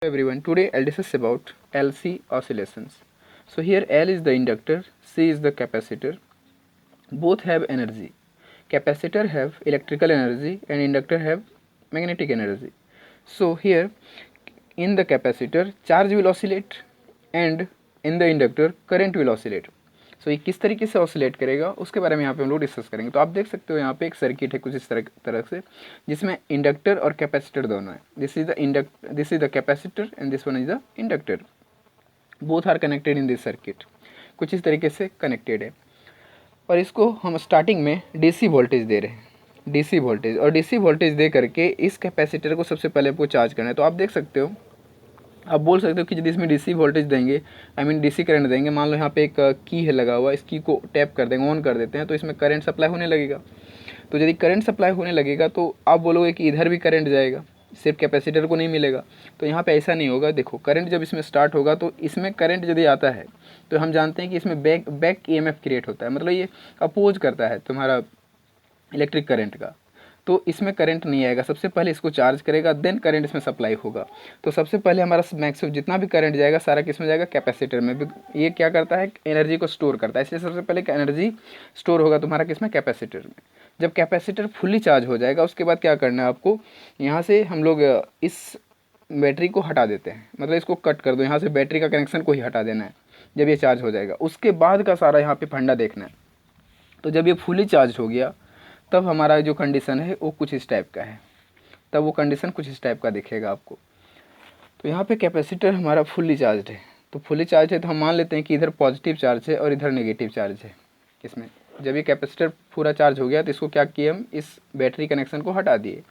Everyone, today I'll discuss about LC oscillations. So here L is the inductor, C is the capacitor. Both have energy. Capacitor have electrical energy and inductor have magnetic energy. So here in the capacitor charge will oscillate and in the inductor current will oscillate. सो ये किस तरीके से oscillate करेगा उसके बारे में यहाँ पे हम लोग डिस्कस करेंगे। तो आप देख सकते हो यहाँ पे एक सर्किट है कुछ इस तरह से, जिसमें इंडक्टर और कैपेसिटर दोनों है। This is the capacitor and this one is the inductor. Both are connected in this circuit. कुछ इस तरीके से कनेक्टेड है और इसको हम स्टार्टिंग में डीसी वोल्टेज दे रहे हैं, डीसी वोल्टेज। और डीसी वोल्टेज दे करके इस कैपेसिटर को सबसे पहले आपको चार्ज करना है। तो आप देख सकते हो, आप बोल सकते हो कि यदि इसमें डीसी वोल्टेज देंगे, आई मीन डीसी करंट देंगे, मान लो यहाँ पे एक की है लगा हुआ, इस की को टैप कर देंगे, ऑन कर देते हैं, तो इसमें करंट सप्लाई होने लगेगा। तो यदि करंट सप्लाई होने लगेगा तो आप बोलोगे कि इधर भी करंट जाएगा, सिर्फ कैपेसिटर को नहीं मिलेगा। तो यहाँ पे ऐसा नहीं होगा। देखो, करंट जब इसमें स्टार्ट होगा तो इसमें करंट यदि आता है तो हम जानते हैं कि इसमें बैक ईएमएफ क्रिएट होता है, मतलब ये अपोज करता है तुम्हारा इलेक्ट्रिक करंट का। तो इसमें करंट नहीं आएगा, सबसे पहले इसको चार्ज करेगा, देन करंट इसमें सप्लाई होगा। तो सबसे पहले हमारा मैक्सिमम जितना भी करंट जाएगा सारा किस में जाएगा, कैपेसिटर में। ये क्या करता है, एनर्जी को स्टोर करता है, इसलिए सबसे पहले एनर्जी स्टोर होगा तुम्हारा किसमें, कैपेसिटर में। जब कैपेसिटर फुली चार्ज हो जाएगा उसके बाद क्या करना है आपको, यहाँ से हम लोग इस बैटरी को हटा देते हैं, मतलब इसको कट कर दो, यहाँ से बैटरी का कनेक्शन को ही हटा देना है जब ये चार्ज हो जाएगा। उसके बाद का सारा यहाँ पे फंडा देखना है। तो जब ये फुली चार्ज हो गया तब हमारा जो कंडीशन है वो कुछ इस टाइप का है, तब वो कंडीशन कुछ इस टाइप का दिखेगा आपको। तो यहाँ पे कैपेसिटर हमारा फुल्ली चार्ज है। तो फुल्ली चार्ज है तो हम मान लेते हैं कि इधर पॉजिटिव चार्ज है और इधर नेगेटिव चार्ज है इसमें। जब ये कैपेसिटर पूरा चार्ज हो गया तो इसको क्या किए, हम इस बैटरी कनेक्शन को हटा दिए।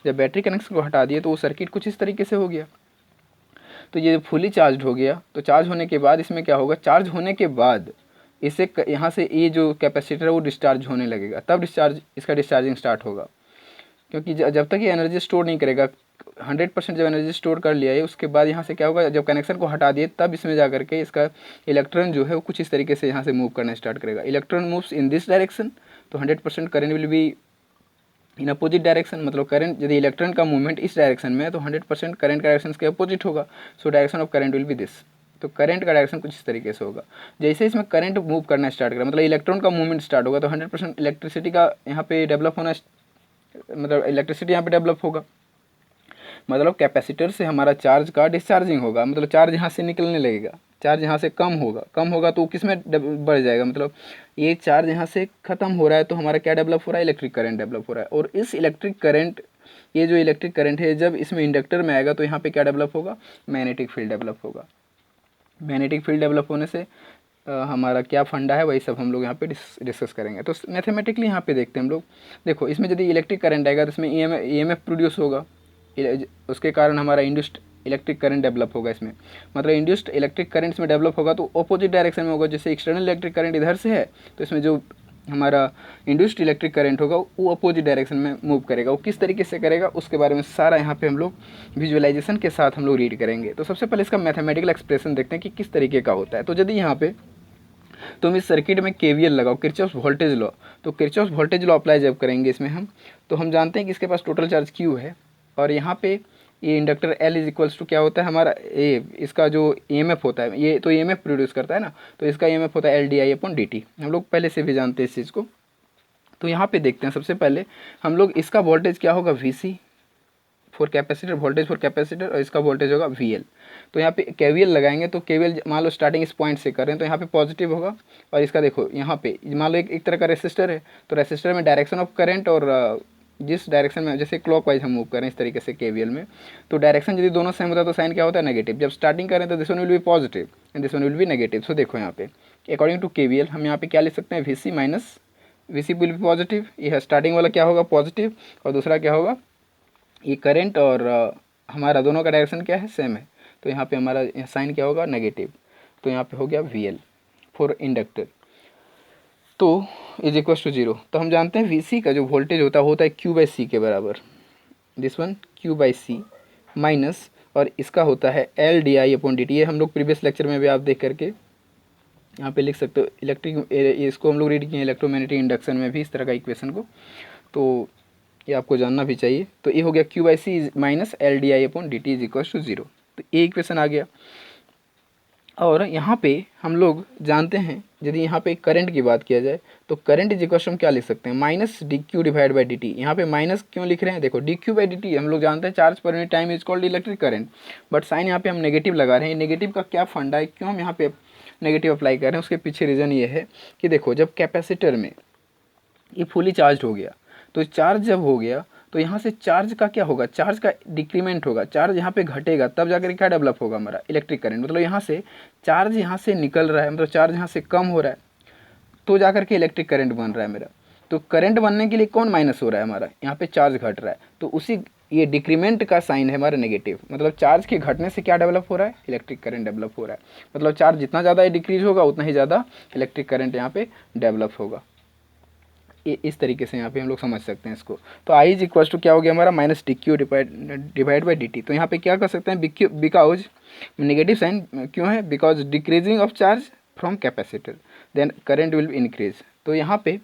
जब बैटरी कनेक्शन को हटा दिए तो वो सर्किट कुछ इस तरीके से हो गया। तो ये फुली चार्ज हो गया, तो चार्ज होने के बाद इसमें क्या होगा, चार्ज होने के बाद इसे यहाँ से ये जो कैपेसिटर है वो डिस्चार्ज होने लगेगा, तब इसका डिस्चार्जिंग स्टार्ट होगा। क्योंकि जब तक ये एनर्जी स्टोर नहीं करेगा, 100% जब एनर्जी स्टोर कर लिया है उसके बाद यहाँ से क्या होगा, जब कनेक्शन को हटा दिए तब इसमें जा करके इसका इलेक्ट्रॉन जो है वो कुछ इस तरीके से यहाँ से मूव करना स्टार्ट करेगा। Electron moves in this direction, तो 100% current will be in opposite direction. मतलब करंट यदि इलेक्ट्रॉन का मूवमेंट इस डायरेक्शन में है तो 100% करंट का डायरेक्शन के अपोजिट होगा। So direction of current will be this. तो करंट का डायरेक्शन कुछ इस तरीके से होगा। जैसे इसमें करंट मूव करना स्टार्ट करेगा, मतलब इलेक्ट्रॉन का मूवमेंट स्टार्ट होगा, तो 100% इलेक्ट्रिसिटी का यहाँ पे डेवलप होना, मतलब इलेक्ट्रिसिटी यहाँ पे डेवलप होगा। मतलब कैपेसिटर से हमारा चार्ज का डिस्चार्जिंग होगा, मतलब चार्ज यहाँ से निकलने लगेगा, चार्ज यहाँ से कम होगा तो किस में बढ़ जाएगा, मतलब ये चार्ज यहाँ से ख़त्म हो रहा है तो हमारा क्या डेवलप हो रहा है, इलेक्ट्रिक करंट डेवलप हो रहा है। और इस इलेक्ट्रिक करंट, ये जो इलेक्ट्रिक करंट है जब इसमें इंडक्टर में आएगा तो यहाँ पे क्या डेवलप होगा, मैग्नेटिक फील्ड डेवलप होगा। मैग्नेटिक फील्ड डेवलप होने से हमारा क्या फंडा है वही सब हम लोग यहाँ पे डिस्कस करेंगे। तो मैथमेटिकली यहाँ पे देखते हैं हम लोग। देखो, इसमें यदि इलेक्ट्रिक करंट आएगा तो इसमें ईएमएफ प्रोड्यूस होगा, उसके कारण हमारा इंड्यूस्ड इलेक्ट्रिक करंट डेवलप होगा इसमें। मतलब इंड्यूस्ड इलेक्ट्रिक करंट इसमें डेवलप होगा तो अपोजिट डायरेक्शन में होगा। जैसे एक्सटर्नल इलेक्ट्रिक करंट इधर से है तो इसमें जो हमारा इंड्यूस्ड इलेक्ट्रिक करंट होगा वो अपोजिट डायरेक्शन में मूव करेगा। वो किस तरीके से करेगा उसके बारे में सारा यहाँ पे हम लोग विजुअलाइजेशन के साथ हम लोग रीड करेंगे। तो सबसे पहले इसका मैथमेटिकल एक्सप्रेशन देखते हैं कि किस तरीके का होता है। तो यदि यहाँ पे तुम इस सर्किट में केवीएल लगाओ, किरचॉफ वोल्टेज लॉ, तो किरचॉफ वोल्टेज लॉ अप्लाई जब करेंगे इसमें हम, तो हम जानते हैं कि इसके पास टोटल चार्ज क्यू है और यहाँ पे ये inductor L is equals to क्या होता है हमारा, ए इसका जो ईएमएफ होता है, ये तो ईएमएफ प्रोड्यूस करता है ना, तो इसका ईएमएफ होता है LdI/dt। हम लोग पहले से भी जानते हैं इस चीज़ को। तो यहाँ पे देखते हैं, सबसे पहले हम लोग इसका वोल्टेज क्या होगा, VC for capacitor, voltage for capacitor, और इसका वोल्टेज होगा VL। तो यहाँ पे केवीएल लगाएंगे तो केवीएल मान लो स्टार्टिंग इस पॉइंट से करें तो यहाँ पे पॉजिटिव होगा। और इसका देखो यहाँ पे मान लो एक तरह का रेसिस्टर है, तो रेसिस्टर में डायरेक्शन ऑफ करंट और जिस डायरेक्शन में जैसे क्लॉकवाइज हम मूव करें इस तरीके से केवीएल में, तो डायरेक्शन यदि दोनों सेम होता है तो साइन क्या होता है, नेगेटिव। जब स्टार्टिंग करें तो this one will be positive and this one will be negative. So देखो यहाँ पे अकॉर्डिंग टू केवीएल हम यहाँ पे क्या लिख सकते हैं, VC minus VC will be positive. ये है स्टार्टिंग वाला क्या होगा, पॉजिटिव, और दूसरा क्या होगा, ये करंट और हमारा दोनों का डायरेक्शन क्या है, सेम है, तो यहाँ पे हमारा साइन क्या होगा, नेगेटिव। तो यहाँ पे हो गया VL फॉर इंडक्टर, तो इज इक्वल टू 0। तो हम जानते हैं VC का जो वोल्टेज होता है Q/C के बराबर, दिस वन Q/C माइनस, और इसका होता है LdI/dt। ये हम लोग प्रीवियस लेक्चर में भी आप देख करके यहाँ पे लिख सकते हो। इलेक्ट्रिक, इसको हम लोग रीड किए इलेक्ट्रोमैग्नेटिक इंडक्शन में भी इस तरह का इक्वेशन को, तो ये आपको जानना भी चाहिए। तो ये हो गया Q/C minus LdI/dt is equal to 0। तो ये इक्वेशन आ गया। और यहाँ पे हम लोग जानते हैं, यदि यहाँ पे करंट की बात किया जाए तो करंट इज इक्वल टू हम क्या लिख सकते हैं, minus D Q divide by D T. यहाँ पे माइनस क्यों लिख रहे हैं, देखो D Q by D T हम लोग जानते हैं charge per unit time is called electric current, but sign यहाँ पे हम नेगेटिव लगा रहे हैं। नेगेटिव का क्या फंडा है, क्यों हम यहाँ पे नेगेटिव अप्लाई कर रहे हैं, उसके पीछे रीज़न ये है कि देखो जब कैपेसिटर में ये फुली चार्ज हो गया, तो चार्ज जब हो गया तो यहाँ से चार्ज का क्या होगा, चार्ज का डिक्रीमेंट होगा, चार्ज यहाँ पे घटेगा, तब जाकर क्या डेवलप होगा हमारा इलेक्ट्रिक करंट। मतलब यहाँ से चार्ज यहाँ से निकल रहा है, मतलब चार्ज यहाँ से कम हो रहा है, तो जाकर के इलेक्ट्रिक करंट बन रहा है मेरा। तो करंट बनने के लिए कौन माइनस हो रहा है हमारा, यहाँ पे चार्ज घट रहा है, तो उसी ये डिक्रीमेंट का साइन है हमारा नेगेटिव। मतलब चार्ज के घटने से क्या डेवलप हो रहा है, इलेक्ट्रिक करंट डेवलप हो रहा है। मतलब चार्ज जितना ज़्यादा डिक्रीज होगा उतना ही ज़्यादा इलेक्ट्रिक करंट यहाँ पे डेवलप होगा। इस तरीके से यहाँ पे हम लोग समझ सकते हैं इसको। तो आई इज इक्वल टू क्या हो गया हमारा, minus D Q divide by D T. तो यहाँ पे क्या कर सकते हैं, बिकॉज नेगेटिव साइन क्यों है, because decreasing of charge from capacitor then current will increase. तो यहाँ पे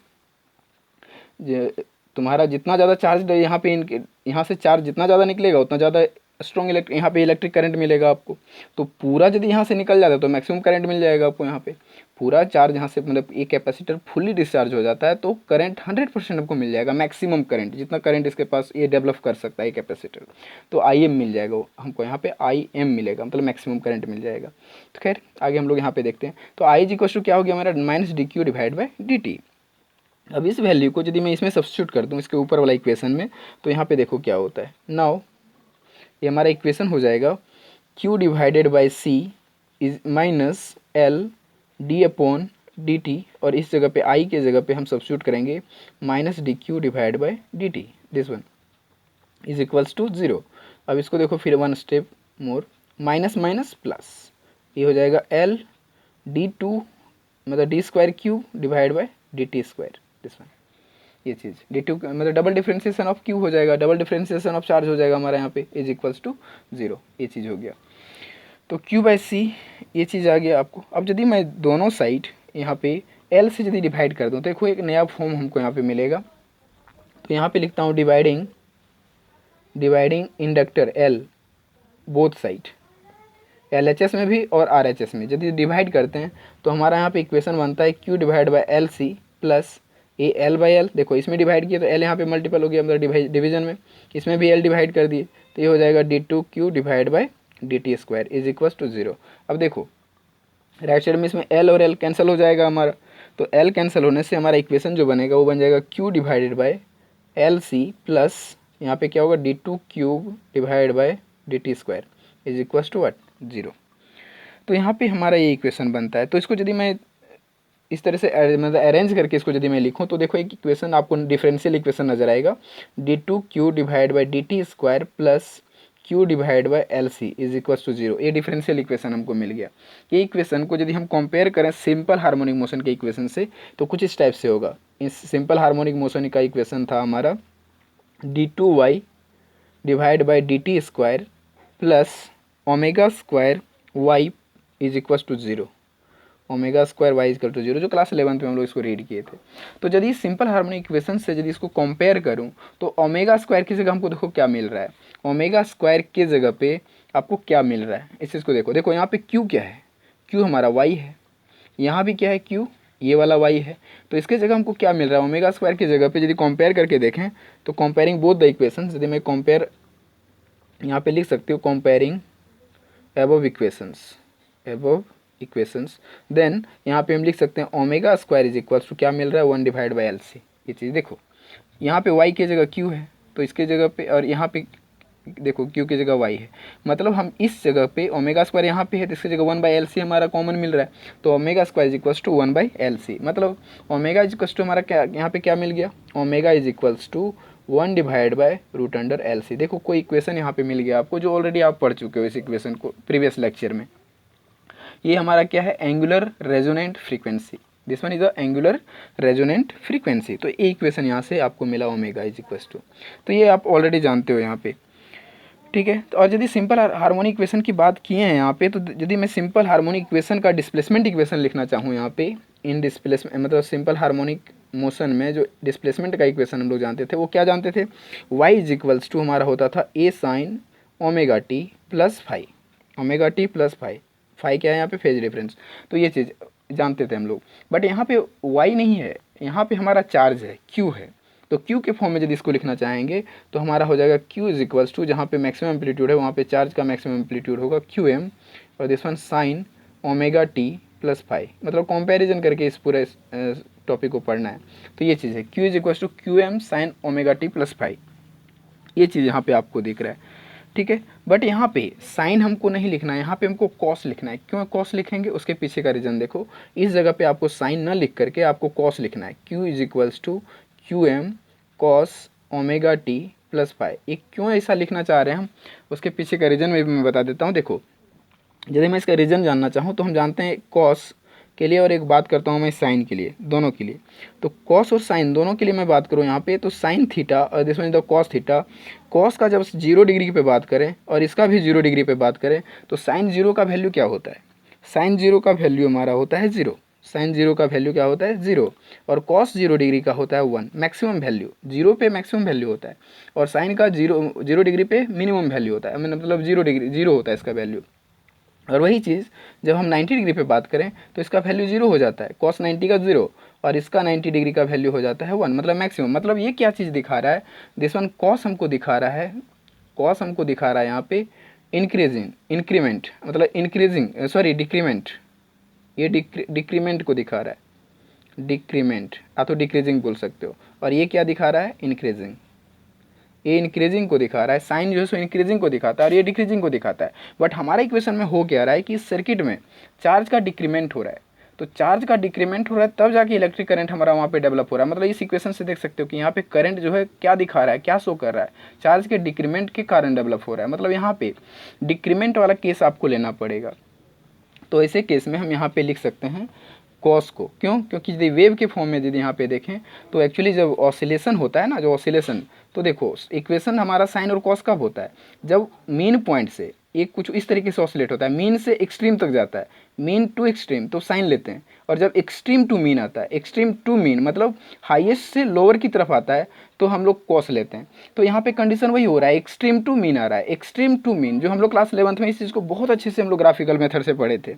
तुम्हारा जितना ज़्यादा चार्ज यहाँ पे यहाँ से चार्ज जितना ज़्यादा निकलेगा उतना ज़्यादा स्ट्रॉन्ग यहाँ पे इलेक्ट्रिक करंट मिलेगा आपको। तो पूरा यदि यहाँ से निकल जाता है तो मैक्सिमम करंट मिल जाएगा आपको। यहाँ पे पूरा चार्ज यहाँ से मतलब ये कैपेसिटर फुली डिस्चार्ज हो जाता है तो करंट 100% आपको मिल जाएगा, मैक्सिमम करंट जितना करंट इसके पास ये डेवलप कर सकता है कैपेसिटर। तो आई एम मिल जाएगा हमको, यहाँ पे आई एम मिलेगा, मतलब मैक्सिमम करंट मिल जाएगा। तो खैर आगे हम लोग यहाँ पे देखते हैं। तो आई इज इक्वल टू क्या हो गया हमारा, minus D Q divide by D T. अब इस वैल्यू को यदि मैं इसमें सब्स्टिट्यूट कर दूँ इसके ऊपर वाला इक्वेशन में, तो यहाँ पे देखो क्या होता है। नाउ ये हमारा इक्वेशन हो जाएगा Q divided by C is minus L D upon D T, और इस जगह पे I के जगह पे हम सब्स्टिट्यूट करेंगे minus D Q divide by D T, this one is equals to 0। अब इसको देखो फिर one step more, minus minus plus, ये हो जाएगा एल डी टू मतलब D square Q divide by D T square, this one ये चीज़ डी टू मतलब डबल डिफ्रेंसिएशन ऑफ क्यू हो जाएगा, डबल डिफ्रेंसिएशन ऑफ चार्ज हो जाएगा हमारा यहाँ पे इज इक्वल्स टू 0, ये चीज़ हो गया। तो क्यू बाई सी ये चीज़ आ गया आपको। अब यदि मैं दोनों साइड यहाँ पे एल से यदि डिवाइड कर दूँ तो देखो एक नया फॉर्म हमको यहाँ पे मिलेगा। तो यहाँ पे लिखता हूँ dividing inductor L both side, LHS में भी और RHS में यदि डिवाइड करते हैं तो हमारा यहाँ पे इक्वेशन बनता है Q divide by L C plus A L by L. देखो इसमें डिवाइड किया तो एल यहाँ पे मल्टीपल हो गया, मतलब डिवीजन में इसमें भी एल डिवाइड कर दिए तो ये हो जाएगा D two Q divide by D T square is equal to 0। अब देखो राइट साइड में इसमें एल और एल कैंसिल हो जाएगा हमारा, तो एल कैंसिल होने से हमारा इक्वेशन जो बनेगा वो बन जाएगा Q divided by L C plus यहाँ पे क्या होगा D two cube divide by D T square is equal to what, 0। तो यहाँ पे हमारा ये इक्वेशन बनता है। तो इसको यदि मैं इस तरह से मतलब अरेंज करके इसको यदि मैं लिखूँ तो देखो एक इक्वेशन आपको डिफरेंशियल इक्वेशन नजर आएगा, D two Q divide by D T square plus Q divide by L C is equal to 0। ये डिफरेंशियल इक्वेशन हमको मिल गया। ये इक्वेशन को यदि हम कंपेयर करें सिंपल हार्मोनिक मोशन के इक्वेशन से तो कुछ इस टाइप से होगा। इस सिंपल हार्मोनिक मोशन का इक्वेशन था हमारा D two Y divide by D T square plus omega square Y is equal to 0, omega square Y equal to 0, जो क्लास 11 में हम लोग इसको रीड किए थे। तो यदि सिंपल हार्मोनिक इक्वेशन से यदि इसको कंपेयर करूं तो ओमेगा स्क्वायर की जगह हमको देखो क्या मिल रहा है, ओमेगा स्क्वायर के जगह पे आपको क्या मिल रहा है इस चीज़ को देखो। देखो यहाँ पे क्यू क्या है, क्यू हमारा वाई है, यहाँ भी क्या है क्यू, ये वाला वाई है। तो इसके जगह हमको क्या मिल रहा है, ओमेगा स्क्वायर की जगह पे यदि कंपेयर करके देखें तो कंपेयरिंग बोथ द इक्वेशन, यदि मैं कंपेयर यहाँ पे लिख सकती हूँ कंपेयरिंग above इक्वेशंस, देन यहाँ पे हम लिख सकते हैं omega square is equals to क्या मिल रहा है 1 डिवाइड बाई एल सी। ये चीज़ देखो यहाँ पे y की जगह q है तो इसके जगह पे, और यहाँ पे देखो q की जगह y है, मतलब हम इस जगह पे ओमेगा स्क्वायर यहाँ पे है तो इसकी जगह 1 बाई एल सी हमारा कॉमन मिल रहा है। तो omega square is equals to 1 by L C, मतलब ओमेगा इज इक्वल्स टू हमारा क्या यहाँ पे क्या मिल गया, omega is equals to 1 divide by root under L C. देखो कोई इक्वेशन यहाँ पे मिल गया आपको जो ऑलरेडी आप पढ़ चुके हो इस इक्वेशन को प्रीवियस लेक्चर में। ये हमारा क्या है, angular resonant frequency, this one is a angular resonant frequency. तो ये इक्वेशन यहाँ से आपको मिला ओमेगा इज इक्वल्स टू, तो ये आप ऑलरेडी जानते हो यहाँ पे, ठीक है। तो और यदि सिंपल हार्मोनिक इक्वेशन की बात किए हैं यहाँ पे, तो यदि मैं सिंपल हार्मोनिक इक्वेशन का डिस्प्लेसमेंट इक्वेशन लिखना चाहूँ यहाँ पे इन डिस्प्लेसमेंट, मतलब सिंपल हार्मोनिक मोशन में जो डिस्प्लेसमेंट का इक्वेशन हम लोग जानते थे वो क्या जानते थे, y इज इक्वल्स टू हमारा होता था a sine omega T plus phi, omega T plus phi, phi क्या है यहाँ पे, फेज डिफरेंस। तो ये चीज़ जानते थे हम लोग, बट यहाँ पे वाई नहीं है, यहाँ पे हमारा चार्ज है, क्यू है। तो क्यू के फॉर्म में यदि इसको लिखना चाहेंगे तो हमारा हो जाएगा क्यू इज इक्वल्स टू, जहाँ पे मैक्सिमम एम्पलीट्यूड है वहाँ पे चार्ज का मैक्सिमम एम्पलीट्यूड होगा क्यू एम, और this one sine omega T plus phi, मतलब कंपैरिजन करके इस पूरे टॉपिक को पढ़ना है। तो ये चीज़ है, Q is equals to Q M sine omega T plus phi, ये चीज़ यहाँ पे आपको दिख रहा है, ठीक है। बट यहाँ पे साइन हमको नहीं लिखना है, यहाँ पे हमको कॉस लिखना है। क्यों कॉस लिखेंगे, उसके पीछे का रीज़न देखो। इस जगह पे आपको साइन न लिख करके आपको कॉस लिखना है, Q is equals to Q M cos omega T plus phi. ये क्यों ऐसा लिखना चाह रहे हैं हम, उसके पीछे का रीज़न मैं बता देता हूँ। देखो, यदि मैं इसका रीज़न जानना चाहूँ तो हम जानते हैं कॉस के लिए, और एक बात करता हूँ मैं साइन के लिए, दोनों के लिए। तो कॉस और साइन दोनों के लिए मैं बात करूँ यहाँ पे, तो साइन थीटा और this one is the cos theta. Cos का जब 0 डिग्री पे बात करें और इसका भी 0 डिग्री पे बात करें तो साइन 0 का वैल्यू क्या होता है, साइन 0 का वैल्यू हमारा होता है 0, साइन 0 का वैल्यू क्या होता है 0, और कॉस 0 डिग्री का होता है 1। मैक्सिमम वैल्यू 0 पे मैक्सिमम वैल्यू होता है, और साइन का 0 डिग्री पे मिनिमम वैल्यू होता है, मतलब 0 डिग्री 0 होता है इसका वैल्यू। और वही चीज़ जब हम 90 डिग्री पे बात करें तो इसका वैल्यू 0 हो जाता है, कॉस 90 का 0, और इसका 90 डिग्री का वैल्यू हो जाता है 1, मतलब मैक्सिमम। मतलब ये क्या चीज़ दिखा रहा है, दिस वन कॉस हमको दिखा रहा है, कॉस हमको दिखा रहा है यहाँ पे इंक्रीजिंग, इंक्रीमेंट मतलब इंक्रीजिंग, सॉरी डिक्रीमेंट, ये डिक्रीमेंट को दिखा रहा है, डिक्रीमेंट, आप तो डिक्रीजिंग बोल सकते हो। और ये क्या दिखा रहा है, इंक्रीजिंग, ये इंक्रीजिंग को दिखा रहा है, साइन जो है सो इंक्रीजिंग को दिखाता है और ये डिक्रीजिंग को दिखाता है। बट हमारा इक्वेशन में हो क्या रहा है कि इस सर्किट में चार्ज का डिक्रीमेंट हो रहा है, तो चार्ज का डिक्रीमेंट हो रहा है तब जाके इलेक्ट्रिक करंट हमारा वहाँ पे डेवलप हो रहा है। मतलब इस इक्वेशन से देख सकते हो कि यहाँ पे करंट जो है क्या दिखा रहा है, क्या शो कर रहा है, चार्ज के डिक्रीमेंट के कारण डेवलप हो रहा है। मतलब यहाँ पे डिक्रीमेंट वाला केस आपको लेना पड़ेगा। तो ऐसे केस में हम यहाँ पे लिख सकते हैं कॉस को, क्यों, क्योंकि यदि वेव के फॉर्म में यदि यहाँ पे देखें तो एक्चुअली जब ऑसिलेशन होता है ना, जो ऑसिलेशन, तो देखो इक्वेशन हमारा साइन और कॉस कब होता है, जब मीन पॉइंट से एक कुछ इस तरीके से ऑसिलेट होता है, मीन से एक्सट्रीम तक जाता है, मीन टू एक्सट्रीम तो साइन लेते हैं, और जब एक्सट्रीम टू मीन आता है, एक्सट्रीम टू मीन मतलब हाईएस्ट से लोअर की तरफ आता है, तो हम लोग कॉस लेते हैं। तो यहाँ पे कंडीशन वही हो रहा है, एक्सट्रीम टू मीन आ रहा है, एक्सट्रीम टू मीन, जो हम लोग क्लास 11th में इस चीज़ को बहुत अच्छे से हम लोग ग्राफिकल मेथड से पढ़े थे।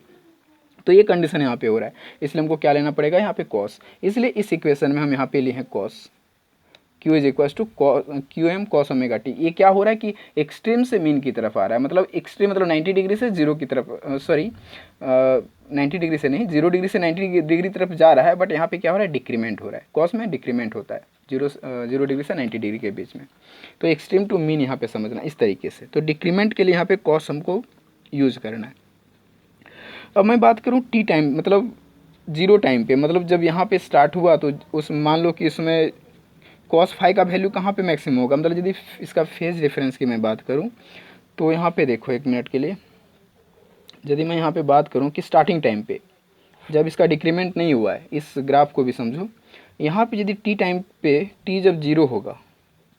तो ये कंडीशन यहाँ पे हो रहा है, इसलिए हमको क्या लेना पड़ेगा यहाँ पे कॉस। इसलिए इस इक्वेशन में हम यहाँ पे लिए हैं cos, Q is equals to Q M cos omega T. ये क्या हो रहा है कि एक्सट्रीम से मीन की तरफ आ रहा है, मतलब एक्सट्रीम मतलब 90 डिग्री से 0 की तरफ, सॉरी 90 डिग्री से नहीं, 0 डिग्री से 90 डिग्री तरफ जा रहा है। बट यहाँ पे क्या हो रहा है, डिक्रीमेंट हो रहा है, कॉस में डिक्रीमेंट होता है 0 डिग्री से 90 डिग्री के बीच में। तो एक्सट्रीम टू मीन यहाँ पे समझना इस तरीके से। तो डिक्रीमेंट के लिए यहाँ पे कॉस हमको यूज करना है। अब मैं बात करूँ टी टाइम, मतलब 0 टाइम पे, मतलब जब यहाँ पे स्टार्ट हुआ तो उस मान लो कि इसमें कॉस फाई का वैल्यू कहाँ पे मैक्सिमम होगा, मतलब यदि इसका फेज डिफरेंस की मैं बात करूँ तो यहाँ पे देखो एक मिनट के लिए, यदि मैं यहाँ पे बात करूँ कि स्टार्टिंग टाइम पे जब इसका डिक्रीमेंट नहीं हुआ है, इस ग्राफ को भी समझो, यहाँ पे यदि टी टाइम पे टी जब 0 होगा,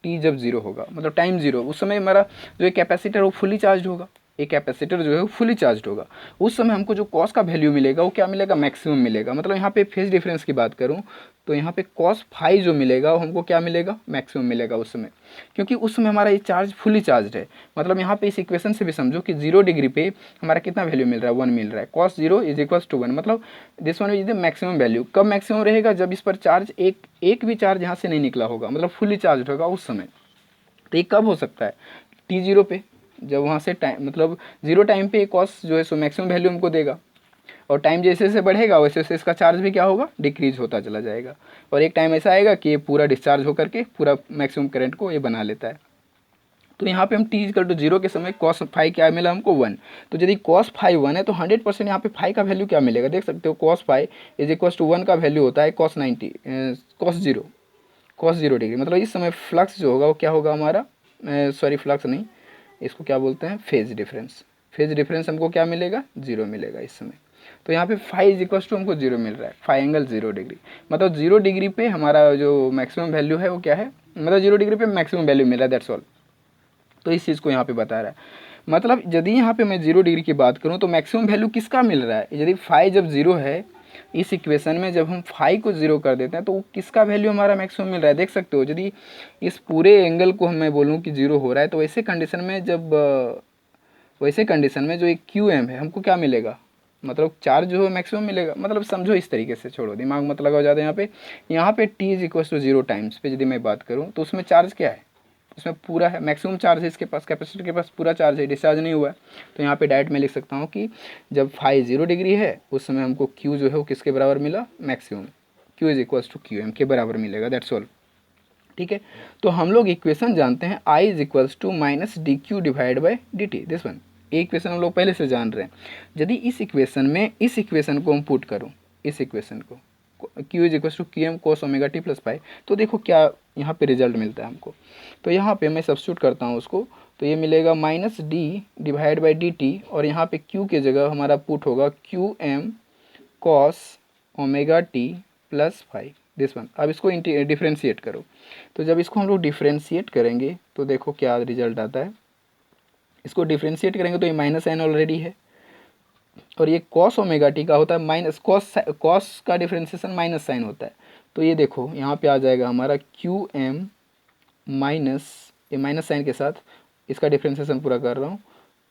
टी जब 0 होगा मतलब टाइम 0, उस समय हमारा जो कैपेसिटर वो फुली चार्ज होगा, एक कैपेसिटर जो है वो फुली चार्ज होगा। उस समय हमको जो कॉस का वैल्यू मिलेगा वो क्या मिलेगा, मैक्सिमम मिलेगा। मतलब यहाँ पे फेज डिफरेंस की बात करूँ तो यहाँ पे कॉस फाई जो मिलेगा वो हमको क्या मिलेगा, मैक्सिमम मिलेगा उस समय, क्योंकि उस समय हमारा ये चार्ज फुली चार्ज है। मतलब यहाँ पे इस इक्वेशन से भी समझो कि 0 डिग्री पे हमारा कितना वैल्यू मिल रहा है, 1 मिल रहा है, कॉस 0 इज इक्वल्स टू 1, मतलब this one is the maximum value. कब मैक्सिमम रहेगा, जब इस पर चार्ज एक भी चार्ज यहाँ से नहीं निकला होगा, मतलब फुली चार्ज होगा उस समय। तो ये कब हो सकता है, T0 पे, जब वहाँ से टाइम मतलब 0 टाइम पे कॉस जो है सो मैक्सिमम वैल्यू हमको देगा, और टाइम जैसे जैसे बढ़ेगा वैसे वैसे इसका चार्ज भी क्या होगा, डिक्रीज होता चला जाएगा, और एक टाइम ऐसा आएगा कि ये पूरा डिस्चार्ज होकर के पूरा मैक्सिमम करंट को ये बना लेता है। तो यहाँ पे हम t=0 के समय कॉस फाई क्या मिला हमको 1। तो यदि कॉस फाई 1 है तो 100% यहाँ पे फाई का वैल्यू क्या मिलेगा, देख सकते हो cos phi is equals to 1 का वैल्यू होता है कॉस 90 कॉस 0 डिग्री। मतलब इस समय फ्लक्स जो होगा वो क्या होगा हमारा, सॉरी फ्लक्स नहीं, इसको क्या बोलते हैं, फेज डिफरेंस। फेज डिफरेंस हमको क्या मिलेगा, 0 मिलेगा इस समय। तो यहाँ पे फाई इज इक्वल्स टू हमको 0 मिल रहा है, फाई एंगल 0 डिग्री, मतलब 0 डिग्री पे हमारा जो मैक्सिमम वैल्यू है वो क्या है, मतलब 0 डिग्री पे मैक्सिमम वैल्यू मिल रहा है, दैट्स ऑल। तो इस चीज़ को यहाँ पे बता रहा है। मतलब यदि यहाँ पे मैं 0 डिग्री की बात करूँ तो मैक्सिमम वैल्यू किसका मिल रहा है, यदि फाई जब 0 है, इस इक्वेशन में जब हम फाई को 0 कर देते हैं तो किसका वैल्यू हमारा मैक्सिमम मिल रहा है, देख सकते हो। यदि इस पूरे एंगल को मैं बोलूँ कि 0 हो रहा है तो ऐसे कंडीशन में जब वैसे कंडीशन में जो एक क्यू एम है हमको क्या मिलेगा, मतलब चार्ज जो है मैक्सिमम मिलेगा। मतलब समझो इस तरीके से, छोड़ो दिमाग मत लगाओ ज़्यादा। यहाँ पे T is equal to 0 times पे यदि मैं बात करूँ तो उसमें चार्ज क्या है, उसमें पूरा है, मैक्सिमम चार्ज है इसके पास, कैपेसिटर के पास पूरा चार्ज है, डिस्चार्ज नहीं हुआ है। तो यहाँ पे डायरेक्ट मैं लिख सकता हूँ कि जब फाई 0 डिग्री है उस समय हमको क्यू जो है वो किसके बराबर मिला, maximum. Q is equal to Q M के बराबर मिलेगा, दैट्स ऑल। ठीक है, तो हम लोग इक्वेशन जानते हैं I is equals to minus D Q divide by D T, this one. ये इक्वेशन हम लोग पहले से जान रहे हैं। यदि इस इक्वेशन में इस इक्वेशन को हम पुट करूँ, इस इक्वेशन को Q is equals to Q M cos omega T plus pi, तो देखो क्या यहाँ पे रिजल्ट मिलता है हमको। तो यहाँ पे मैं सब्स्टिट्यूट करता हूँ उसको, तो ये मिलेगा minus D divide by D T, और यहाँ पे क्यू के जगह हमारा पुट होगा Q M cos omega T plus five, this one. अब इसको डिफ्रेंशिएट करो, तो जब इसको हम लोग डिफ्रेंशिएट करेंगे तो देखो क्या रिजल्ट आता है। इसको डिफ्रेंशिएट करेंगे तो ये माइनस साइन ऑलरेडी है, और ये कॉस ओमेगा टी का होता है माइनस, कॉस का डिफ्रेंशिएशन माइनस साइन होता है। तो ये देखो यहाँ पे आ जाएगा हमारा क्यू एम माइनस, ये माइनस साइन के साथ इसका डिफ्रेंशिएशन पूरा कर रहा हूँ,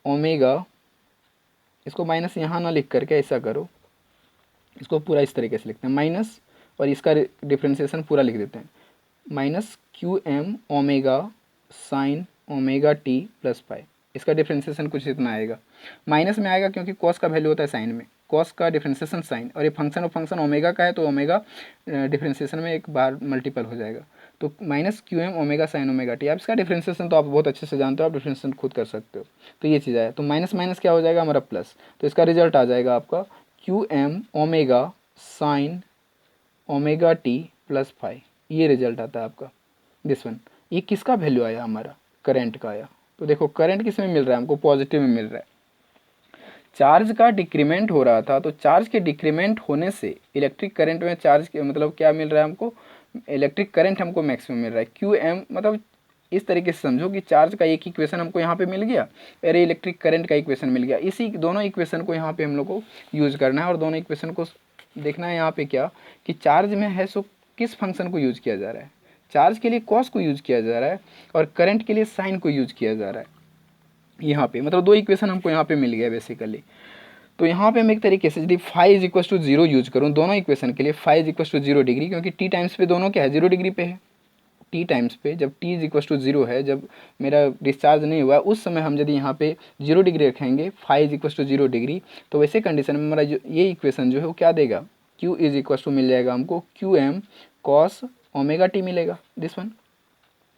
ओमेगा, इसको माइनस यहाँ ना लिख करके ऐसा करो, इसको पूरा इस तरीके से लिखते हैं माइनस, और इसका डिफ्रेंशिएशन पूरा लिख देते हैं minus Q M omega sine omega T plus pi. इसका डिफ्रेंशिएशन कुछ इतना आएगा, माइनस में आएगा क्योंकि कॉस का वैल्यू होता है साइन में, कॉस का डिफ्रेंशिएशन साइन, और ये फंक्शन ओमेगा का है तो ओमेगा डिफ्रेंशिएशन में एक बार मल्टीपल हो जाएगा। तो minus Q M omega sine omega T, आप इसका डिफ्रेंशिएशन तो आप बहुत अच्छे से जानते हो, आप डिफ्रेंशिएशन खुद कर सकते हो। तो ये चीज़ आया, तो माइनस माइनस क्या हो जाएगा हमारा प्लस, तो इसका रिजल्ट आ जाएगा आपका Q M omega sine omega T plus five, ये रिजल्ट आता है आपका, दिस वन। ये किसका वैल्यू आया, हमारा करंट का आया। तो देखो करंट किस में मिल रहा है हमको, पॉजिटिव में मिल रहा है। चार्ज का डिक्रीमेंट हो रहा था, तो चार्ज के डिक्रीमेंट होने से इलेक्ट्रिक करंट में चार्ज के मतलब क्या मिल रहा है हमको, इलेक्ट्रिक करंट हमको मैक्सिमम मिल रहा है। क्यू एम मतलब इस तरीके से समझो कि चार्ज का एक इक्वेशन हमको यहाँ पे मिल गया, अरे इलेक्ट्रिक करंट का इक्वेशन मिल गया। इसी दोनों इक्वेशन को यहाँ पे हम लोग को यूज़ करना है, और दोनों इक्वेशन को देखना है यहाँ पे क्या कि चार्ज में है सो किस फंक्शन को यूज किया जा रहा है। चार्ज के लिए कॉस को यूज किया जा रहा है, और करंट के लिए साइन को यूज किया जा रहा है। यहाँ पे मतलब दो इक्वेशन हमको यहाँ पे मिल गया बेसिकली। तो यहाँ पे मैं एक तरीके से यदि phi is equal to 0 use करूँ दोनों इक्वेशन के लिए, phi is equal to 0 degree, क्योंकि टी टाइम्स पे दोनों क्या है 0 डिग्री पे है। टी टाइम्स पे जब टी इज इक्वल टू 0 है, जब मेरा डिस्चार्ज नहीं हुआ उस समय हम यदि यहाँ पे 0 डिग्री रखेंगे, phi is equal to 0 degree, तो वैसे कंडीशन में हमारा जो ये इक्वेशन जो है वो क्या देगा, क्यू इज इक्वल टू मिल जाएगा हमको Q M cos omega T मिलेगा, दिस वन।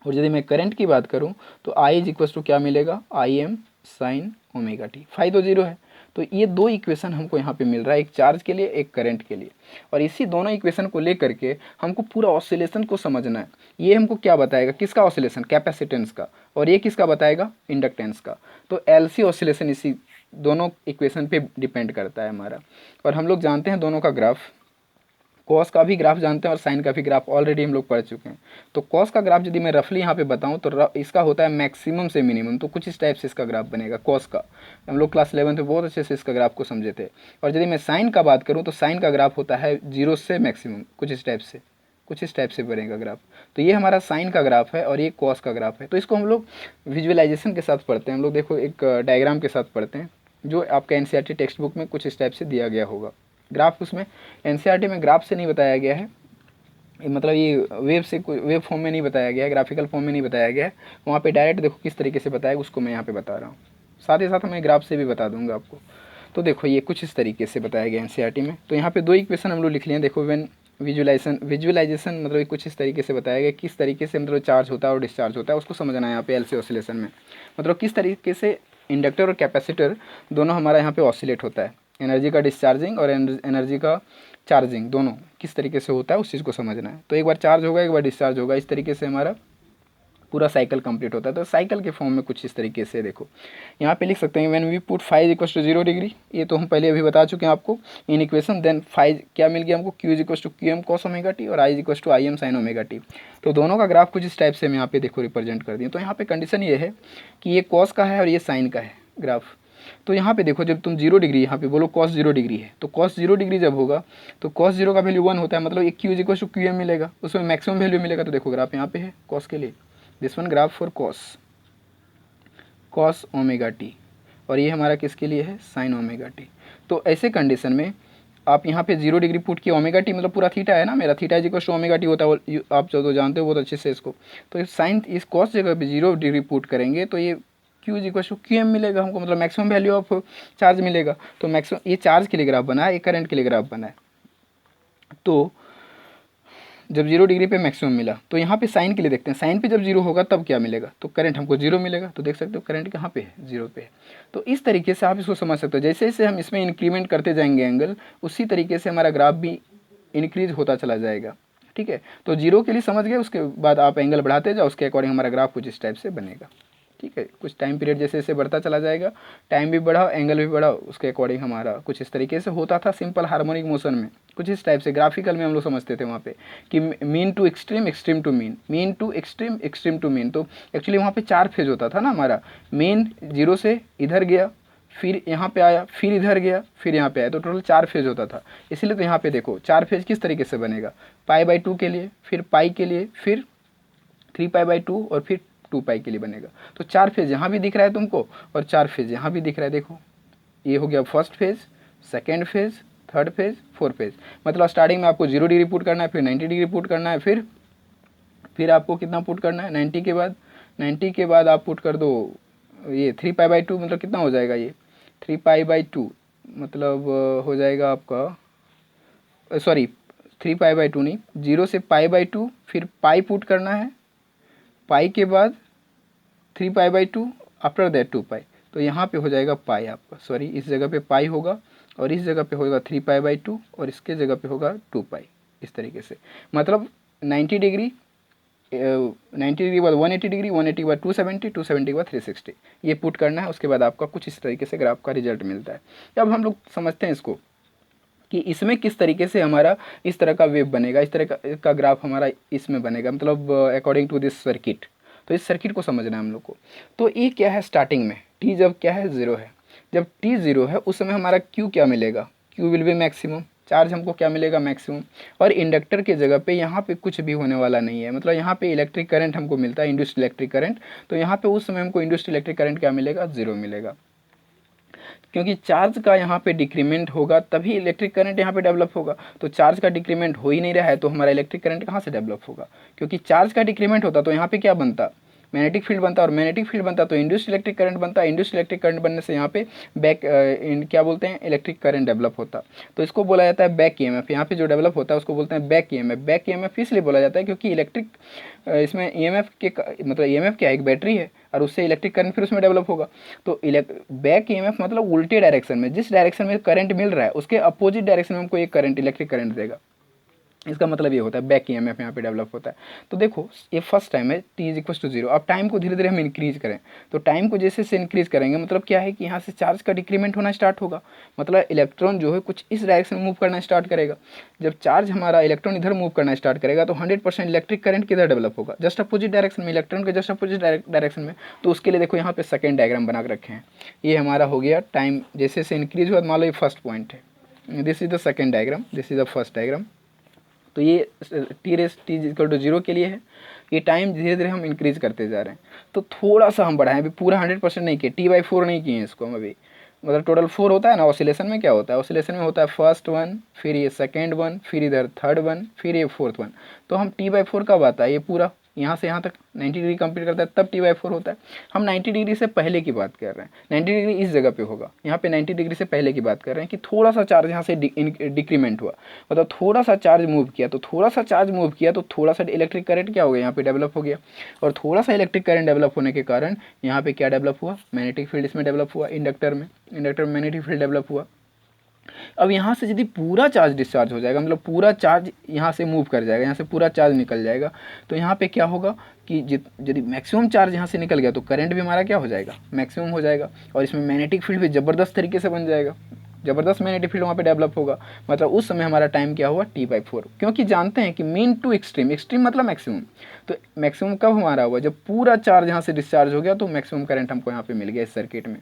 और यदि मैं करंट की बात करूँ तो आई इज इक्वल टू क्या मिलेगा, I M sine omega T, phi तो 0 है। तो ये दो इक्वेशन हमको यहाँ पे मिल रहा है, एक चार्ज के लिए एक करंट के लिए, और इसी दोनों इक्वेशन को लेकर के हमको पूरा ऑसिलेशन को समझना है। ये हमको क्या बताएगा, किसका ऑसिलेशन, कैपेसिटेंस का, और ये किसका बताएगा, इंडक्टेंस का। तो एलसी ऑसिलेशन इसी दोनों इक्वेशन पे डिपेंड करता है हमारा। और हम लोग जानते हैं दोनों का ग्राफ, कॉस का भी ग्राफ जानते हैं और साइन का भी ग्राफ ऑलरेडी हम लोग पढ़ चुके हैं। तो कॉस का ग्राफ यदि मैं रफली यहाँ पे बताऊँ तो इसका होता है मैक्सिमम से मिनिमम, तो कुछ इस टाइप से इसका ग्राफ बनेगा कॉस का। हम लोग क्लास 11 में बहुत अच्छे से इसका ग्राफ को समझे थे। और यदि मैं साइन का बात करूँ तो साइन का ग्राफ होता है 0 से मैक्सिमम, कुछ इस टाइप से बनेगा ग्राफ। तो ये हमारा साइन का ग्राफ है और ये कॉस का ग्राफ है। तो इसको हम लोग विजुअलाइजेशन के साथ पढ़ते हैं। हम लोग देखो एक डायग्राम के साथ पढ़ते हैं, जो आपका एनसीईआरटी टेक्स्ट बुक में कुछ इस टाइप से दिया गया होगा ग्राफ। उसमें एनसीईआरटी में ग्राफ से नहीं बताया गया है, मतलब ये वेब फॉर्म में नहीं बताया गया है, ग्राफिकल फॉर्म में नहीं बताया गया है। वहाँ पे डायरेक्ट देखो किस तरीके से बताया, उसको मैं यहाँ पे बता रहा हूँ। साथ ही साथ मैं ग्राफ से भी बता दूंगा आपको। तो देखो ये कुछ इस तरीके से बताया गया एनसीईआरटी में। तो यहाँ पे दो इक्वेशन हम लोग लिख लिए, देखो व्हेन विजुअलाइजेशन मतलब कुछ इस तरीके से बताया गया किस तरीके से मतलब चार्ज होता है और डिस्चार्ज होता है, उसको समझना है यहाँ पे एलसी ऑसिलेशन में। मतलब किस तरीके से इंडक्टर और कैपेसिटर दोनों हमारा यहाँ पे ऑसिलेट होता है, एनर्जी का डिस्चार्जिंग और एनर्जी का चार्जिंग दोनों किस तरीके से होता है उस चीज़ को समझना है। तो एक बार चार्ज होगा एक बार डिस्चार्ज होगा, इस तरीके से हमारा पूरा साइकिल कंप्लीट होता है। तो साइकिल के फॉर्म में कुछ इस तरीके से देखो यहाँ पे लिख सकते हैं when we put phi equal to 0 degree, ये तो हम पहले अभी बता चुके हैं आपको इन इक्वेशन। देन फाई क्या मिल गया हमको, Q is equal to Q M cos omega T और I is equal to I M sine omega T. तो दोनों का ग्राफ कुछ इस टाइप से हम यहाँ पे देखो रिप्रेजेंट कर दिए। तो यहाँ पे कंडीशन ये है कि ये कॉस का है और ये साइन का है ग्राफ। तो यहाँ पे देखो जब तुम 0 डिग्री यहाँ पे बोलो कॉस 0 डिग्री है, तो कॉस 0 डिग्री जब होगा तो कॉस 0 का वैल्यू 1 होता है, मतलब एक Q is equal to Q M मिलेगा, उसमें मैक्सिमम वैल्यू मिलेगा। तो देखो ग्राफ यहाँ पे है कॉस के लिए, this one graph for cos omega T. और ये हमारा किसके लिए है, साइन ओमेगा टी। तो ऐसे कंडीशन में आप यहाँ पे 0 डिग्री पुट किया, ओमेगा टी मतलब पूरा थीटा है ना, मेरा theta equal to omega T होता है, आप जो तो जानते हो बहुत अच्छे से इसको। तो साइन इस कॉस जगह पे 0 डिग्री पुट करेंगे तो ये Q equal to Q M मिलेगा हमको, मतलब मैक्सिमम वैल्यू ऑफ चार्ज मिलेगा। तो मैक्सिमम ये चार्ज के लिए ग्राफ बना है, ये करंट के लिए ग्राफ बना है। तो जब 0 डिग्री पे मैक्सिमम मिला तो यहाँ पे साइन के लिए देखते हैं, साइन पे जब 0 होगा तब क्या मिलेगा, तो करंट हमको 0 मिलेगा। तो देख सकते हो करंट कहाँ पे है, 0 पे है। तो इस तरीके से आप इसको समझ सकते हो, जैसे जैसे हम इसमें इंक्रीमेंट करते जाएंगे एंगल, उसी तरीके से हमारा ग्राफ भी इंक्रीज होता चला जाएगा। ठीक है, तो 0 के लिए समझ गए, उसके बाद आप एंगल बढ़ाते जाओ, उसके अकॉर्डिंग हमारा ग्राफ कुछ इस टाइप से बनेगा। ठीक है, कुछ टाइम पीरियड जैसे जैसे बढ़ता चला जाएगा, टाइम भी बढ़ाओ एंगल भी बढ़ाओ, उसके अकॉर्डिंग हमारा कुछ इस तरीके से होता था सिंपल हार्मोनिक मोशन में, कुछ इस टाइप से ग्राफिकल में हम लोग समझते थे वहाँ पे कि mean to extreme, extreme to mean, mean to extreme, extreme to mean. तो एक्चुअली वहाँ पे 4 फेज होता था ना हमारा, मेन 0 से इधर गया, फिर यहाँ पे आया, फिर इधर गया, फिर यहाँ पे आया, तो टोटल 4 फेज होता था। इसलिए तो यहाँ पे देखो 4 फेज किस तरीके से बनेगा, π/2 के लिए, फिर पाई के लिए, फिर 3π/2 और फिर 2π के लिए बनेगा। तो 4 फेज यहाँ भी दिख रहा है तुमको और 4 फेज यहाँ भी दिख रहा है। देखो ये हो गया first phase, second phase, third phase, fourth phase. मतलब स्टार्टिंग में आपको 0 डिग्री पुट करना है, फिर 90 डिग्री पुट करना है, फिर आपको कितना पुट करना है 90 के बाद आप पुट कर दो ये 3π/2, मतलब कितना हो जाएगा ये 3π/2, मतलब हो जाएगा आपका, सॉरी 3π/2 नहीं, 0 से π/2, फिर पाई पुट करना है, पाई के बाद 3π/2, आफ्टर दैट 2π। तो यहाँ पे हो जाएगा पाई आपका, सॉरी इस जगह पे पाई होगा और इस जगह पे होगा 3π/2 और इसके जगह पे होगा 2π। इस तरीके से मतलब 90 डिग्री, 90 डिग्री के बाद 180 डिग्री, 180 के बाद 270, 270 के बाद 360, ये पुट करना है। उसके बाद आपका कुछ इस तरीके से ग्राफ का रिजल्ट मिलता है। अब हम लोग समझते हैं इसको कि इसमें किस तरीके से हमारा इस तरह का वेव बनेगा, इस तरह का ग्राफ हमारा इसमें बनेगा, मतलब अकॉर्डिंग टू दिस सर्किट। तो इस सर्किट को समझना है हम लोग को। तो ये क्या है, स्टार्टिंग में टी जब क्या है 0 है, जब टी 0 है उस समय हमारा क्यू क्या मिलेगा, Q will be maximum, charge हमको क्या मिलेगा मैक्सिमम। और इंडक्टर के जगह पे यहाँ पे कुछ भी होने वाला नहीं है, मतलब यहाँ पे इलेक्ट्रिक करंट हमको मिलता है, इंड्यूस्ड इलेक्ट्रिक करंट। तो यहाँ पे उस समय हमको इंड्यूस्ड इलेक्ट्रिक करंट क्या मिलेगा, 0 मिलेगा, क्योंकि चार्ज का यहाँ पे डिक्रीमेंट होगा तभी इलेक्ट्रिक करंट यहाँ पे डेवलप होगा। तो चार्ज का डिक्रीमेंट हो ही नहीं रहा है तो हमारा इलेक्ट्रिक करंट कहाँ से डेवलप होगा, क्योंकि चार्ज का डिक्रीमेंट होता तो यहाँ पे क्या बनता, मैग्नेटिक फील्ड बनता, और मैग्नेटिक फील्ड बनता तो इंड्यूस्ड इलेक्ट्रिक करंट बनता, इंड्यूस्ड इलेक्ट्रिक करंट बनने से यहाँ पे बैक क्या बोलते हैं, इलेक्ट्रिक करंट डेवलप होता। तो इसको बोला जाता है बैक ईएमएफ। यहाँ पे जो डेवलप होता है उसको बोलते हैं बैक ईएमएफ। बैक ईएमएफ इसलिए बोला जाता है क्योंकि इलेक्ट्रिक इसमें ईएमएफ के मतलब ईएमएफ क्या है, एक बैटरी है और उससे इलेक्ट्रिक करंट फिर उसमें डेवलप होगा। तो बैक ईएमएफ मतलब उल्टे डायरेक्शन में, जिस डायरेक्शन में करंट मिल रहा है उसके अपोजिट डायरेक्शन में हमको एक करंट, इलेक्ट्रिक करंट देगा। इसका मतलब ये होता है बैक ईएमएफ यहाँ पे डेवलप होता है। तो देखो ये फर्स्ट टाइम है t इज इक्वल टू 0। अब टाइम को धीरे धीरे हम इंक्रीज करें, तो टाइम को जैसे से इंक्रीज करेंगे मतलब क्या है कि यहाँ से चार्ज का डिक्रीमेंट होना स्टार्ट होगा, मतलब इलेक्ट्रॉन जो है कुछ इस डायरेक्शन में मूव करना स्टार्ट करेगा। जब चार्ज हमारा इलेक्ट्रॉन इधर मूव करना स्टार्ट करेगा तो 100% इलेक्ट्रिक करंट किधर डेवलप होगा, जस्ट अपोजिट डायरेक्शन में, इलेक्ट्रॉन के जस्ट अपोजिट डायरेक्शन में। तो उसके लिए देखो यहाँ पे सेकेंड डायग्राम बना के रखे हैं। ये हमारा हो गया टाइम जैसे से इंक्रीज हुआ, मान लो ये फर्स्ट पॉइंट है, this is the second diagram, this is the first diagram. तो ये टी इक्वल टू 0 के लिए है। ये टाइम धीरे धीरे हम इंक्रीज करते जा रहे हैं। तो थोड़ा सा हम बढ़ाएं, अभी पूरा 100% नहीं किए, t/4 नहीं किए इसको हम अभी, मतलब टोटल 4 होता है ना। ऑसिलेशन में क्या होता है, ऑसिलेशन में होता है फर्स्ट वन, फिर ये सेकेंड वन, फिर इधर थर्ड वन, फिर ये फोर्थ वन। तो हम t/4 कब आता है, ये पूरा यहाँ से यहाँ तक 90 डिग्री कंप्लीट करता है तब t/4 होता है। हम 90 डिग्री से पहले की बात कर रहे हैं, 90 डिग्री इस जगह पे होगा, यहाँ पे 90 डिग्री से पहले की बात कर रहे हैं कि थोड़ा सा चार्ज यहाँ से डिक्रीमेंट हुआ, मतलब थोड़ा सा चार्ज मूव किया। तो थोड़ा सा चार्ज मूव किया तो थोड़ा सा इलेक्ट्रिक करंट क्या हो गया, यहाँ पे डेवलप हो गया। और थोड़ा सा इलेक्ट्रिक करंट डेवलप होने के कारण यहाँ पे क्या डेवलप हुआ, मैग्नेटिक फील्ड इसमें डेवलप हुआ, इंडक्टर में मैग्नेटिक फील्ड डेवलप हुआ। अब यहाँ से यदि पूरा चार्ज डिस्चार्ज हो जाएगा, मतलब पूरा चार्ज यहाँ से मूव कर जाएगा, यहाँ से पूरा चार्ज निकल जाएगा, तो यहाँ पे क्या होगा कि यदि मैक्सिमम चार्ज यहाँ से निकल गया तो करंट भी हमारा क्या हो जाएगा, मैक्सिमम हो जाएगा। और इसमें मैग्नेटिक फील्ड भी ज़बरदस्त तरीके से बन जाएगा, ज़बरदस्त मैग्नेटिक फील्ड वहाँ पे डेवलप होगा। मतलब उस समय हमारा टाइम क्या हुआ, t/4। क्योंकि जानते हैं कि मीन टू एक्सट्रीम, एक्सट्रीम मतलब मैक्सिमम। तो मैक्सिमम कब हमारा हुआ, जब पूरा चार्ज यहाँ से डिस्चार्ज हो गया, तो मैक्सिमम करंट हमको यहाँ पे मिल गया इस सर्किट में।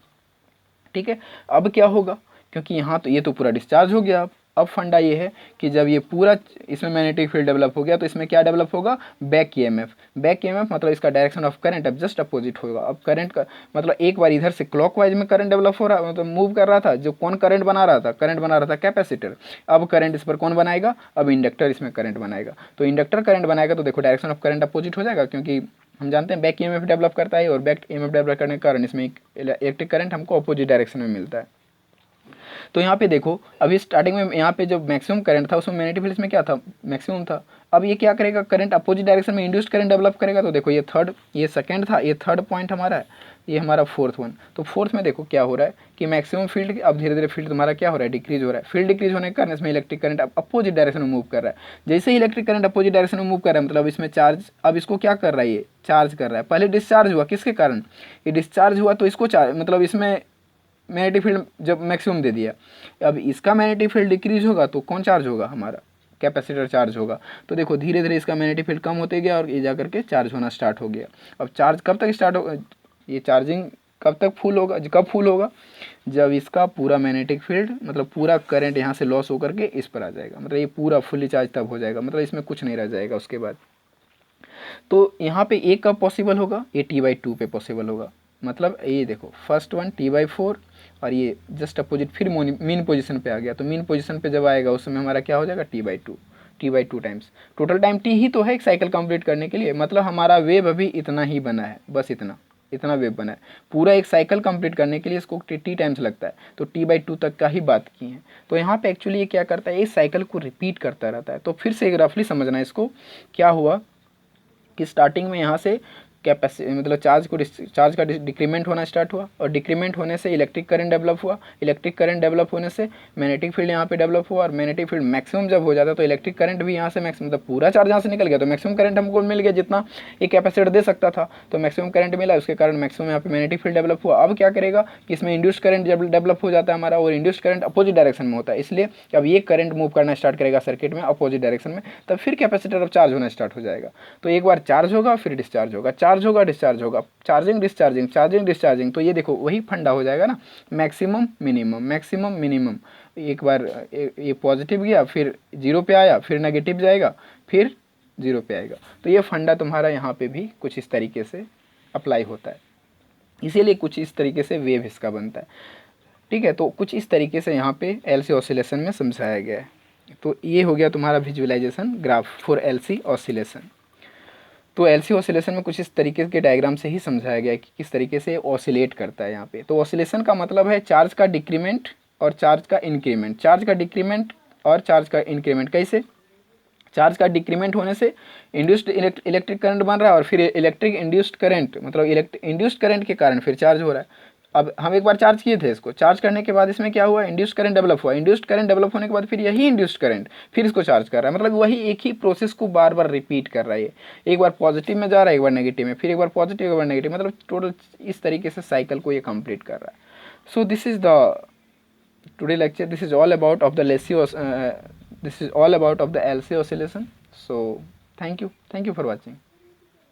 ठीक है, अब क्या होगा, क्योंकि यहाँ तो ये तो पूरा डिस्चार्ज हो गया, अब अब फंडा ये है कि जब ये पूरा इसमें मैग्नेटिक फील्ड डेवलप हो गया तो इसमें क्या डेवलप होगा, बैक ईएमएफ। बैक ईएमएफ मतलब इसका डायरेक्शन ऑफ करंट अब जस्ट अपोजिट होगा। अब करंट का मतलब एक बार इधर से क्लॉकवाइज में करंट डेवलप हो रहा, मतलब मूव कर रहा था, जो कौन करंट बना रहा था, करंट बना रहा था कैपेसिटर। अब करंट इस पर कौन बनाएगा, अब इंडक्टर इसमें करंट बनाएगा। तो इंडक्टर करंट बनाएगा तो देखो डायरेक्शन ऑफ करंट अपोजिट हो जाएगा, क्योंकि हम जानते हैं बैक ईएमएफ डेवलप करता है और बैक ईएमएफ डेवलप करने के कारण इसमें इलेक्ट्रिक करंट हमको अपोजिट डायरेक्शन में मिलता है। तो यहाँ पे देखो अभी स्टार्टिंग में यहाँ पे जो मैक्सिमम करंट था उसमें मैग्नेटिक फील्ड में क्या था, मैक्सिमम था। अब ये क्या करेगा, करंट अपोजिट डायरेक्शन में इंड्यूस्ड करंट डेवलप करेगा। तो देखो ये सेकंड था, ये थर्ड पॉइंट हमारा है, ये हमारा फोर्थ वन। तो फोर्थ में देखो क्या हो रहा है कि मैक्सिमम फील्ड अब धीरे धीरे फील्ड तुम्हारा क्या हो रहा है, डिक्रीज हो रहा है। फील्ड डिक्रीज होने के कारण इसमें इलेक्ट्रिक करंट अपोजिट डायरेक्शन में मूव कर रहा है। जैसे ही इलेक्ट्रिक करंट अपोजिट डायरेक्शन में मूव कर रहा है मतलब इसमें चार्ज, अब इसको क्या कर रहा है, ये चार्ज कर रहा है। पहले डिस्चार्ज हुआ, किसके कारण, ये डिस्चार्ज हुआ तो इसको चार्ज, मतलब इसमें मैग्नेटिक फील्ड जब मैक्सिमम दे दिया, अब इसका मैग्नेटिक फील्ड डिक्रीज होगा तो कौन चार्ज होगा, हमारा कैपेसिटर चार्ज होगा। तो देखो धीरे धीरे इसका मैग्नेटिक फील्ड कम होते गया और ये जाकर के चार्ज होना स्टार्ट हो गया। अब चार्ज कब तक स्टार्ट होगा, ये चार्जिंग कब तक फुल होगा, कब फुल होगा, जब इसका पूरा मैग्नेटिक फील्ड मतलब पूरा करंट यहाँ से लॉस होकर के इस पर आ जाएगा, मतलब ये पूरा फुल्ली चार्ज तब हो जाएगा, मतलब इसमें कुछ नहीं रह जाएगा उसके बाद। तो यहाँ पे एक कब पॉसिबल होगा, ये T/2 पे पॉसिबल होगा। मतलब ये देखो फर्स्ट वन T/4 और ये जस्ट अपोजिट फिर मीन पोजीशन पे आ गया। तो मीन पोजीशन पे जब आएगा उस समय हमारा क्या हो जाएगा, T/2 times. Total time T ही तो है एक साइकिल कंप्लीट करने के लिए, मतलब हमारा वेव अभी इतना ही बना है, बस इतना वेव बना है। पूरा एक साइकिल कंप्लीट करने के लिए इसको T टाइम्स लगता है, तो T/2 तक का ही बात की है। तो यहाँ पे एक्चुअली ये क्या करता है, इस साइकिल को रिपीट करता रहता है। तो फिर से एक रफली समझना है इसको, क्या हुआ कि स्टार्टिंग में यहाँ से कैपेसिटी मतलब चार्ज का डिक्रीमेंट होना स्टार्ट हुआ और डिक्रीमेंट होने से इलेक्ट्रिक करंट डेवलप हुआ। इलेक्ट्रिक करंट डेवलप होने से मैग्नेटिक फील्ड यहाँ पे डेवलप हुआ और मैग्नेटिक फील्ड मैक्सिमम जब हो जाता तो इलेक्ट्रिक करंट भी यहाँ से मैक्सिमम, मतलब पूरा चार्ज यहाँ से निकल गया तो मैक्सिमम करंट हमको मिल गया जितना एक कैपेसिटर दे सकता था। तो मैक्सिमम करंट मिला, उसके कारण मैक्सिमम यहाँ पे मैग्नेटिक फील्ड डेवलप हुआ। अब क्या करेगा कि इसमें इंड्यूस्ड करंट जब डेवलप हो जाता है हमारा, और इंड्यूस्ड करंट अपोजिट डायरेक्शन में होता है, इसलिए अब ये करंट मूव करना स्टार्ट करेगा सर्किट में अपोजिट डायरेक्शन में, तब फिर कैपेसिटर अब चार्ज होना स्टार्ट हो जाएगा। तो एक बार चार्ज होगा फिर डिस्चार्ज होगा, चार्ज होगा डिस्चार्ज होगा, चार्जिंग डिस्चार्जिंग, चार्जिंग डिस्चार्जिंग। तो ये देखो वही फंडा हो जाएगा ना, मैक्सिमम मिनिमम, मैक्सिमम मिनिमम। एक बार ये पॉजिटिव गया फिर जीरो पे आया, फिर नेगेटिव जाएगा, फिर जीरो पे आएगा। तो ये फंडा तुम्हारा यहाँ पे भी कुछ इस तरीके से अप्लाई होता है, इसीलिए कुछ इस तरीके से वेव इसका बनता है। ठीक है, तो कुछ इस तरीके से यहाँ पे LC ऑसिलेशन में समझाया गया है। तो ये हो गया तुम्हारा visualisation graph for LC oscillation. तो LC ऑसिलेशन में कुछ इस तरीके के डायग्राम से ही समझाया गया है कि किस तरीके से ऑसिलेट करता है यहाँ पे। तो ऑसिलेशन का मतलब है चार्ज का डिक्रीमेंट और चार्ज का इंक्रीमेंट, चार्ज का डिक्रीमेंट और चार्ज का इंक्रीमेंट। कैसे, चार्ज का डिक्रीमेंट होने से इंड्यूस्ड इलेक्ट्रिक करंट बन रहा है और फिर इलेक्ट्रिक इंड्यूस्ड करंट मतलब इंड्यूस्ड करंट के कारण फिर चार्ज हो रहा है। अब हम एक बार चार्ज किए थे, इसको चार्ज करने के बाद इसमें क्या हुआ, इंड्यूस्ड करंट डेवलप हुआ। इंड्यूस्ड करंट डेवलप होने के बाद फिर यही इंड्यूस्ड करंट फिर इसको चार्ज कर रहा है, मतलब वही एक ही प्रोसेस को बार बार रिपीट कर रहा है। एक बार पॉजिटिव में जा रहा है, एक बार नेगेटिव में, फिर एक बार पॉजिटिव एक बार नेगेटिव, मतलब टोटल इस तरीके से साइकिल को ये कंप्लीट कर रहा है। So this is the today lecture, this is all about of the LC oscillation. So thank you for watching.